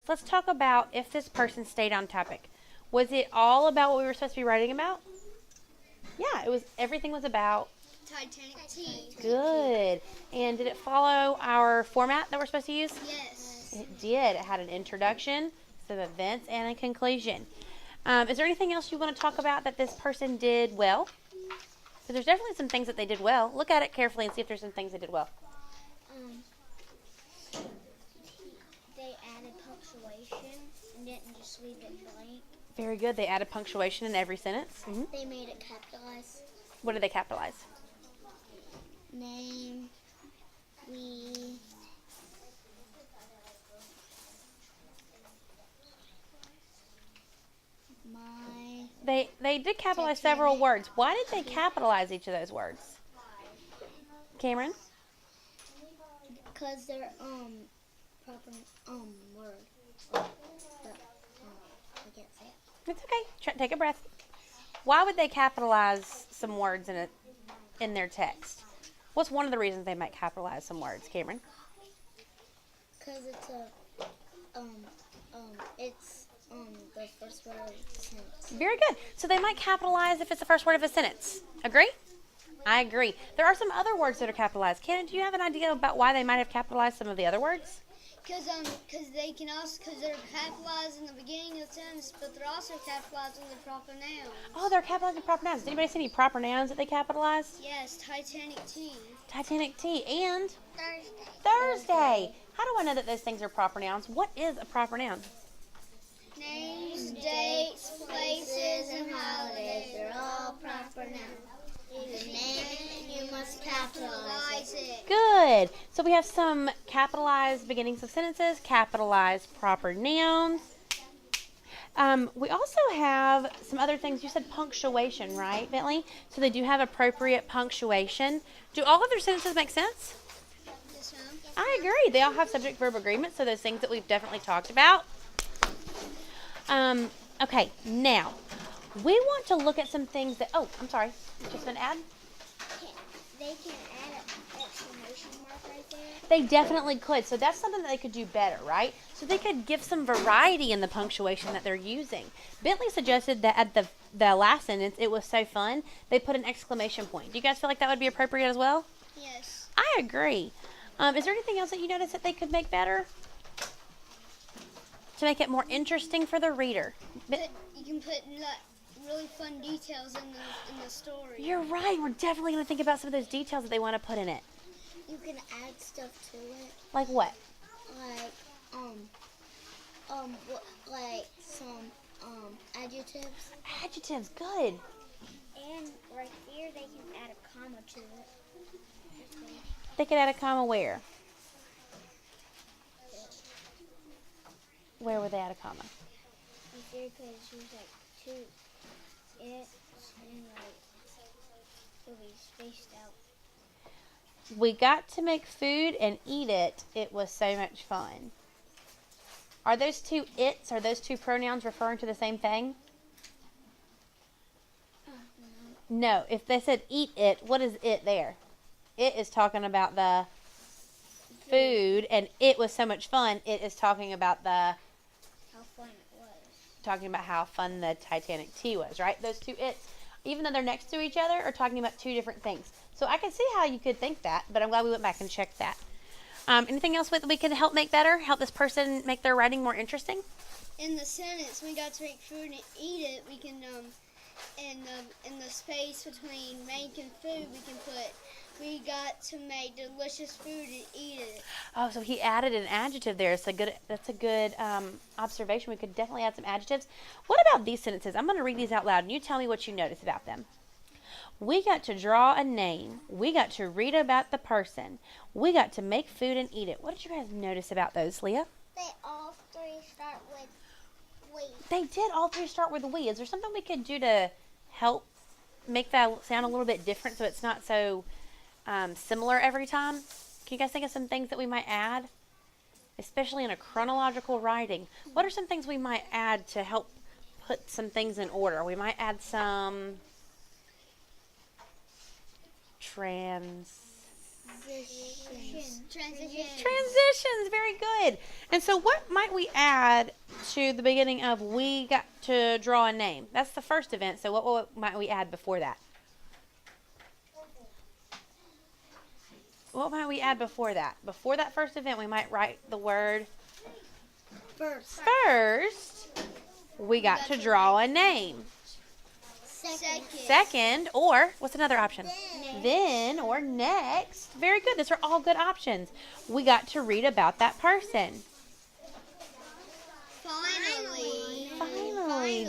Let's talk about if this person stayed on topic. Was it all about what we were supposed to be writing about? Yeah, it was. Everything was about. Titanic tea. Good. And did it follow our format that we're supposed to use? Yes. It did. It had an introduction, some events, and a conclusion. Is there anything else you want to talk about that this person did well? So there's definitely some things that they did well. Look at it carefully and see if there's some things they did well. They added punctuation and didn't just leave it blank. Very good. They added punctuation in every sentence. Mm-hmm. They made it capitalized. What did they capitalize? Name, we, my. They did capitalize several words. Why did they capitalize each of those words? Cameron? Because they're proper word. I can't say it. It's okay. Take a breath. Why would they capitalize some words in their text? What's one of the reasons they might capitalize some words, Cameron? Because it's the first word of the sentence. Very good. So they might capitalize if it's the first word of a sentence. Agree? I agree. There are some other words that are capitalized. Cannon, do you have an idea about why they might have capitalized some of the other words? Because they're capitalized in the beginning of the sentence, but they're also capitalized in the proper nouns. Oh, they're capitalizing proper nouns. Did anybody see any proper nouns that they capitalized? Yes, Titanic tea. Titanic tea and Thursday. How do I know that those things are proper nouns? What is a proper noun? Names, dates, places, and holidays. They're all proper nouns. The name, you must capitalize it. Good. So we have some capitalized beginnings of sentences, capitalized proper nouns. We also have some other things. You said punctuation, right, Bentley? So they do have appropriate punctuation. Do all of their sentences make sense? Yes, ma'am. I agree. They all have subject-verb agreements, so those things that we've definitely talked about. Okay, now, we want to look at some things that, oh, I'm sorry, just an add? They can add an exclamation mark right there. They definitely could, so that's something that they could do better, right? So they could give some variety in the punctuation that they're using. Bentley suggested that at the last sentence, it was so fun, they put an exclamation point. Do you guys feel like that would be appropriate as well? Yes. I agree. Is there anything else that you noticed that they could make better? To make it more interesting for the reader. You can put really fun details in the story. You're right. We're definitely going to think about some of those details that they want to put in it. You can add stuff to it. Like what? Like some adjectives. Adjectives. Good. And right here, they can add a comma to it. They could add a comma where? Where would they add a comma? Right there, because there's like two it and like it'll be spaced out. We got to make food and eat it. It was so much fun. Are those two its, are those two pronouns referring to the same thing? No. If they said eat it, what is it there? It is talking about the food, and it was so much fun. It is talking about How fun it was. talking about how fun the Titanic tea was, right? Those two its, even though they're next to each other, are talking about two different things. So I can see how you could think that, but I'm glad we went back and checked that. Anything else that we can help make better? Help this person make their writing more interesting? In the sentence, we got to make food and eat it. We can in the space between making food, we got to make delicious food and eat it. Oh, so he added an adjective there. That's a good observation. We could definitely add some adjectives. What about these sentences? I'm going to read these out loud, and you tell me what you notice about them. We got to draw a name. We got to read about the person. We got to make food and eat it. What did you guys notice about those, Leah? They all three start with we. They did all three start with we. Is there something we could do to help make that sound a little bit different so it's not so similar every time? Can you guys think of some things that we might add? Especially in a chronological writing. What are some things we might add to help put some things in order? We might add some Transitions, very good. And so what might we add to the beginning of we got to draw a name? That's the first event. So what might we add before that? What might we add before that? Before that first event, we might write the word First. we got to draw a name. Second, or what's another option? Then or next. Very good. Those are all good options. We got to read about that person. Finally,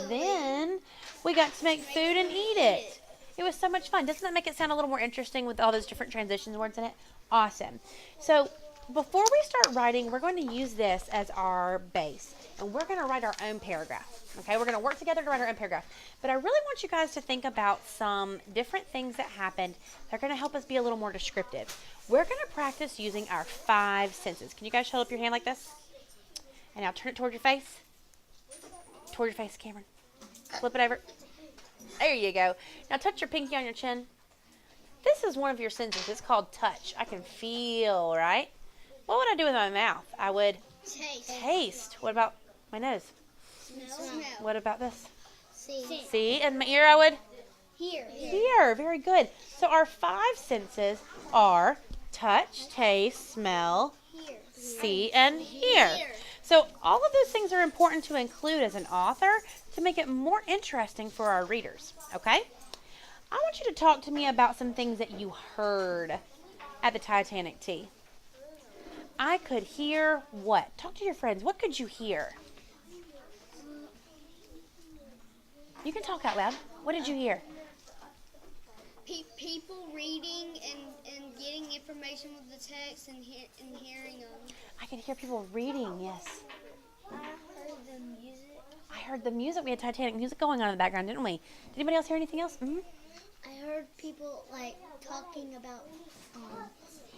then we got to make food and eat it. It was so much fun. Doesn't that make it sound a little more interesting with all those different transitions words in it? Awesome. So before we start writing, we're going to use this as our base. And we're going to write our own paragraph. Okay, we're going to work together to write our own paragraph. But I really want you guys to think about some different things that happened that are going to help us be a little more descriptive. We're going to practice using our 5 senses. Can you guys hold up your hand like this? And now turn it toward your face. Toward your face, Cameron. Flip it over. There you go. Now touch your pinky on your chin. This is one of your senses. It's called touch. I can feel, right? What would I do with my mouth? I would taste. What about my nose? Smell. What about this? See. See? And my ear, I would Hear. Very good. So our 5 senses are touch, taste, smell, see, and hear. So all of those things are important to include as an author to make it more interesting for our readers, okay? I want you to talk to me about some things that you heard at the Titanic tea. I could hear what? Talk to your friends. What could you hear? You can talk out loud. What did you hear? People reading and getting information with the text and hearing them. I could hear people reading, yes. I heard the music. I heard the music. We had Titanic music going on in the background, didn't we? Did anybody else hear anything else? Mm-hmm. I heard people talking about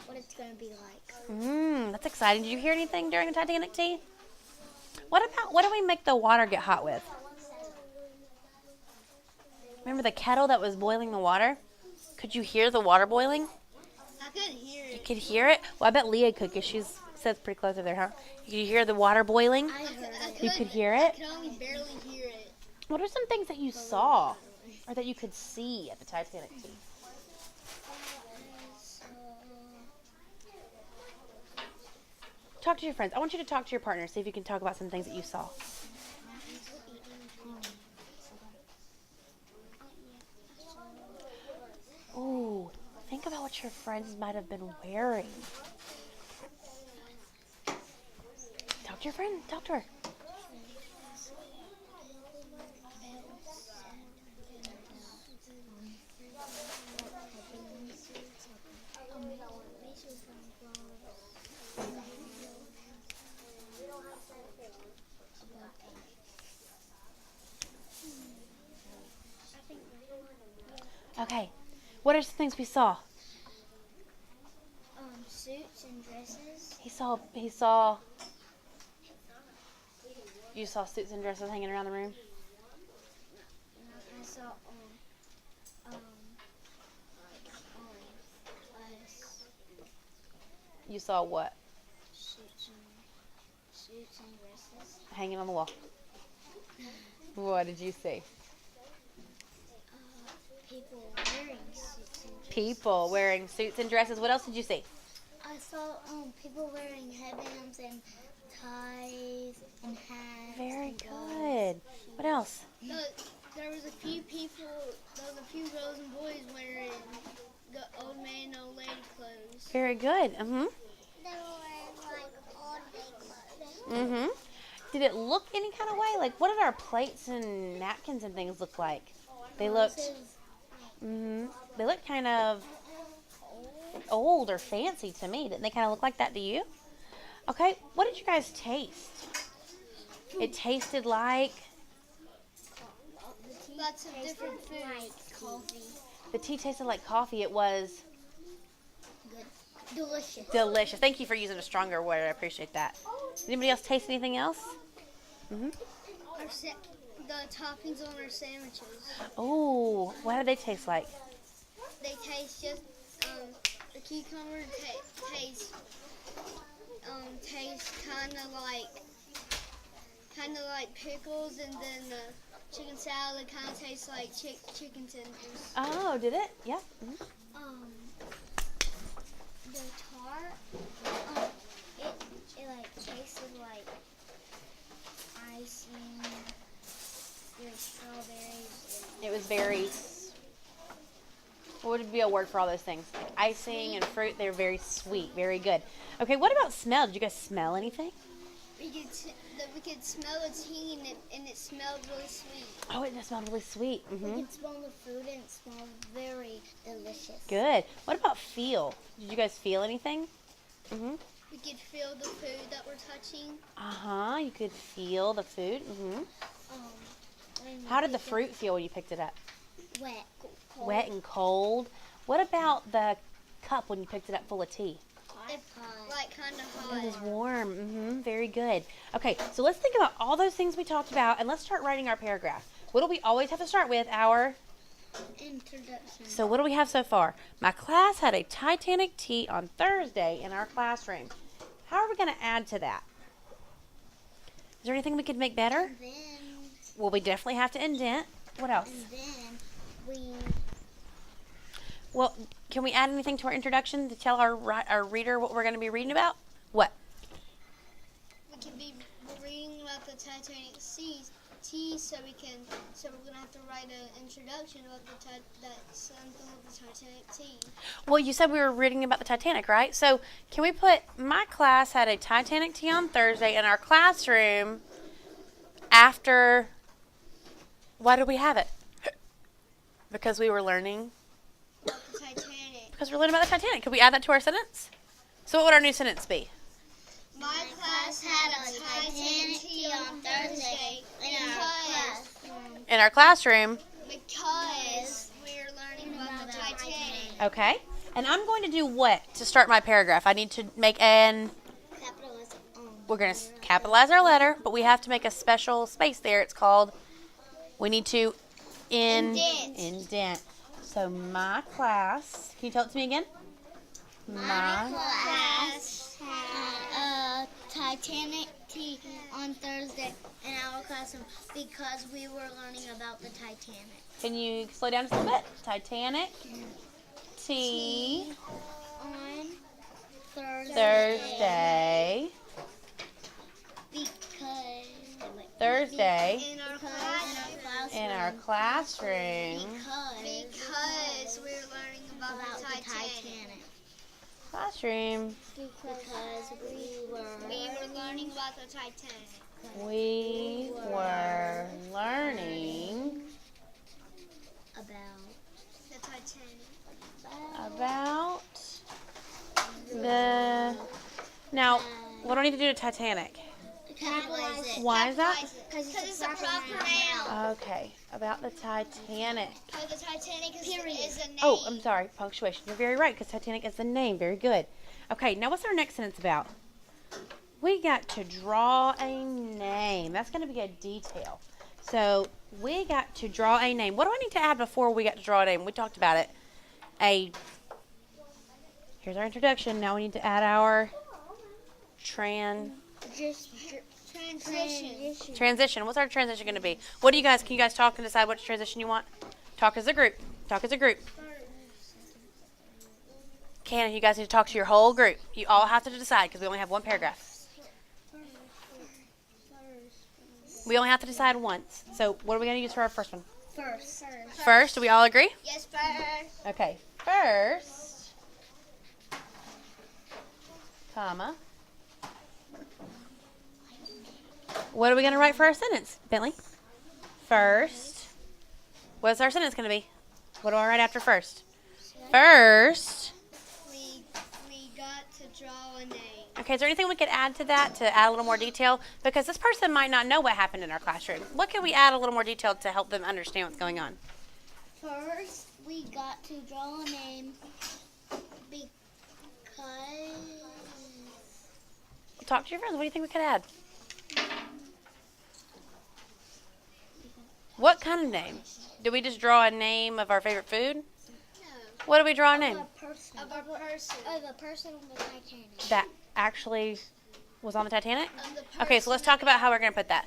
what it's gonna be like. That's exciting. Did you hear anything during the Titanic tea? What do we make the water get hot with? Remember the kettle that was boiling the water? Could you hear the water boiling? I couldn't hear it. You could hear it? Well, I bet Leah could because she sits pretty close over there, huh? Could you hear the water boiling? I heard it. You could hear I it? could only barely hear it. What are some things that you saw or that you could see at the Titanic tea? Talk to your friends. I want you to talk to your partner. See if you can talk about some things that you saw. Ooh, think about what your friends might have been wearing. Talk to your friend. Talk to her. Okay. What are some things we saw? Suits and dresses. You saw suits and dresses hanging around the room? I saw You saw what? suits and dresses. Hanging on the wall. What did you see? People wearing suits and dresses. People wearing suits and dresses. What else did you see? I saw people wearing headbands and ties and hats. Very and good. What else? There was a few girls and boys wearing old man and old lady clothes. Very good. They were wearing old day clothes. Did it look any kind of way? Like, what did our plates and napkins and things look like? They looked. They looked kind of old or fancy to me. Didn't they kind of look like that to you? Okay. What did you guys taste? It tasted like. Lots of different food. Like coffee. The tea tasted like coffee. It was Delicious. delicious. Thank you for using a stronger word. I appreciate that. Did anybody else taste anything else? The toppings on our sandwiches. Oh, what did they taste like? They taste just the cucumber tastes kind of like pickles, and then the chicken salad kind of tastes like chicken tenders. Oh, did it? Yeah. Mhm. The tart, it like tasted like icing, like strawberries. It was very. What would be a word for all those things? Like icing and fruit. They're very sweet. Very good. Okay, what about smell? Did you guys smell anything? We could smell the tea, and it smelled really sweet. Oh, it just smelled really sweet. We Mm-hmm. could smell the food and it smelled very delicious. Good. What about feel? Did you guys feel anything? Mm-hmm. We could feel the food that we're touching. Uh-huh. You could feel the food. Mm-hmm. When How did we the picked fruit feel when you picked it up? it wet? Cold. Wet and cold. What about the cup when you picked it up full of tea? It, Hot. like kind of It was hot. warm. Mm-hmm. Very good. Okay, so let's think about all those things we talked about, and let's start writing our paragraph. What do we always have to start with? Our. Introduction. So what do we have so far? My class had a Titanic tea on Thursday in our classroom. How are we going to add to that? Is there anything we could make better? And then, Well, we definitely have to indent. What else? we Well, can we add anything to our introduction to tell our reader what we're going to be reading about? What? We could be reading about the Titanic tea, so we're gonna have to write an introduction about something with the Titanic tea. Well, you said we were reading about the Titanic, right? So can we put, my class had a Titanic tea on Thursday in our classroom after, why did we have it? Because we were learning, About the Titanic. because we're learning about the Titanic. Could we add that to our sentence? So what would our new sentence be? My class had a Titanic tea on Thursday In our classroom. because we're learning about the Titanic. Okay. And I'm going to do what to start my paragraph? I need to make an, we're going to capitalize our letter, but we have to make a special space there. It's called, we need to indent. So my class, can you tell it to me again? My class had a Titanic tea on Thursday in our classroom because we were learning about the Titanic. Can you slow down just a little bit? Titanic tea On Thursday. Thursday. Thursday In our class. in our classroom. Because we're learning about the Titanic. Classroom. Because We were learning about the Titanic. We were learning about The Titanic. about the. Now, what do I need to do to Titanic? capitalize it. Why is that? Because It's a proper noun. Okay, about the Titanic. Because the Titanic is a name. Oh, I'm sorry, punctuation. You're very right, because Titanic is the name. Very good. Okay, now what's our next sentence about? We got to draw a name. That's going to be a detail. So, we got to draw a name. What do I need to add before we got to draw a name? We talked about it. Here's our introduction. Now we need to add our transition. What's our transition going to be? What do you guys, can you guys talk and decide which transition you want? Talk as a group. Talk as a group. Cannon, you guys need to talk to your whole group. You all have to decide because we only have one paragraph. We only have to decide once. So what are we going to use for our first one? First, do we all agree? Yes, first. Okay. First, comma. What are we going to write for our sentence, Bentley? First. What's our sentence going to be? What do I write after first? First. We got to draw a name. Okay, is there anything we could add to that to add a little more detail? Because this person might not know what happened in our classroom. What can we add a little more detail to help them understand what's going on? First, we got to draw a name because Talk to your friends. What do you think we could add? What kind of name? Do we just draw a name of our favorite food? What do we draw a name? Of a person. Of a person. Of a person on the Titanic. That actually was on the Titanic? Of the Okay, so let's person talk about how we're going to put that.